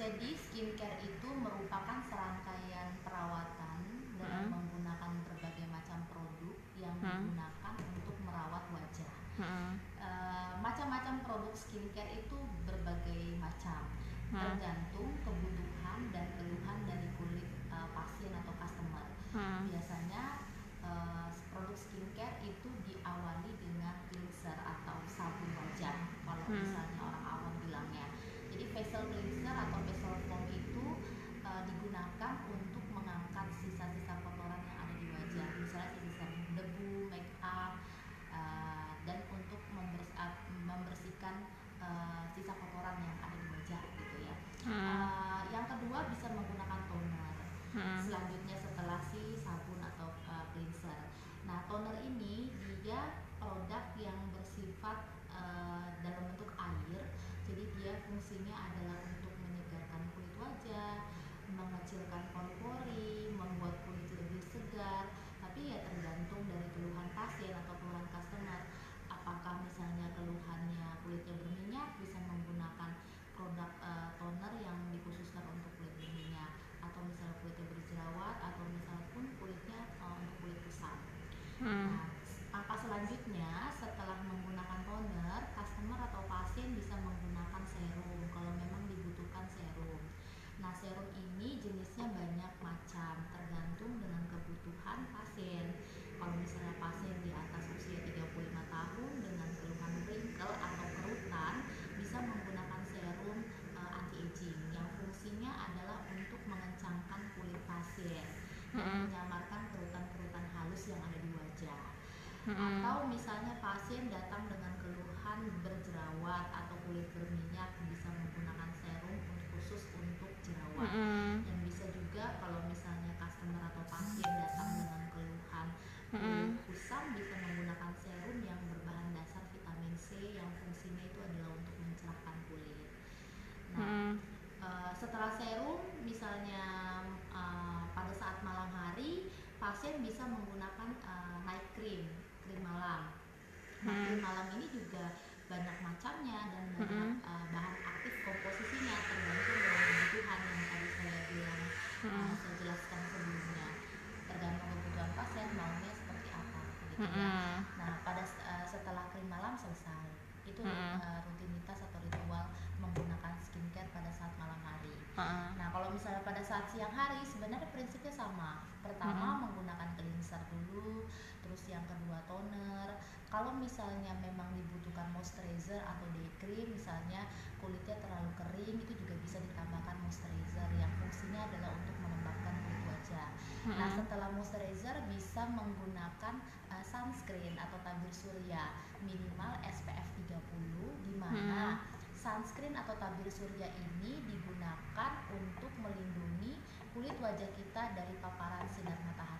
Jadi skincare itu merupakan serangkaian perawatan dengan Mm-mm. menggunakan berbagai macam produk yang Mm. digunakan untuk merawat wajah. Mm. Macam-macam produk skincare itu berbagai macam, Mm. tergantung kebutuhan dan keluhan dari kulit pasien atau customer. Mm. Biasanya produk skincare itu diawali dengan cleanser atau sabun wajah, kalau misalnya orang awam bilangnya. Jadi facial cleanser atau facial foam itu digunakan untuk mengangkat sisa-sisa kotoran yang ada di wajah, misalnya sisa debu, make up, dan untuk membersihkan sisa kotoran yang ada di wajah gitu ya. Yang kedua bisa menggunakan toner. Selanjutnya setelah si sabun atau cleanser. Nah, toner ini dia produk yang bersifat dalam bentuk air. Jadi dia fungsinya adalah untuk menyegarkan kulit wajah, mengecilkan pori-pori, membuat kulit lebih segar. Tapi ya tergantung dari keluhan pasien atau keluhan customer. Apakah misalnya keluhannya kulitnya berminyak, bisa menggunakan produk toner yang dikhususkan untuk kulit berminyak, atau misalnya kulitnya berjerawat, atau misalnya pun kulitnya untuk kulit kusam. Nah, langkah selanjutnya setelah menggunakan toner, customer atau pasien bisa menggunakan serum kalau memang dibutuhkan serum. Nah, serum ini jenisnya banyak macam, tergantung dengan kebutuhan pasien. Kalau misalnya pasien di atas usia 35 tahun dengan keluhan wrinkle atau kerutan, bisa menggunakan serum anti-aging yang fungsinya adalah untuk mengencangkan kulit pasien dan menyamarkan kerutan-kerutan halus yang ada di wajah. Atau misalnya pasien datang dengan keluhan berjerawat atau kulit berminyak, bisa menggunakan serum khusus untuk jerawat. Dan bisa juga kalau misalnya customer atau pasien datang dengan keluhan kulit kusam, bisa menggunakan serum yang berbahan dasar vitamin C yang fungsinya itu adalah untuk mencerahkan kulit. Nah, setelah serum misalnya pada saat malam hari, pasien bisa menggunakan night cream malam. Nah, krim malam ini juga banyak macamnya dan banyak bahan aktif komposisinya, tergantung dari kebutuhan yang tadi saya bilang, saya jelaskan sebelumnya. Tergantung kebutuhan pasien maunya seperti apa gitu ya. Nah, pada setelah krim malam selesai, itu rutinitas atau ritual menggunakan skincare pada saat malam hari. Nah, kalau misalnya pada saat siang hari sebenarnya prinsipnya sama. Pertama menggunakan cleanser dulu, terus yang kedua toner. Kalau misalnya memang dibutuhkan moisturizer atau day cream, misalnya kulitnya terlalu kering, itu juga bisa ditambahkan moisturizer yang fungsinya adalah untuk melembabkan kulit wajah. Nah, setelah moisturizer bisa menggunakan sunscreen atau tabir surya minimal SPF 30, di mana sunscreen atau tabir surya ini digunakan untuk melindungi kulit wajah kita dari paparan sinar matahari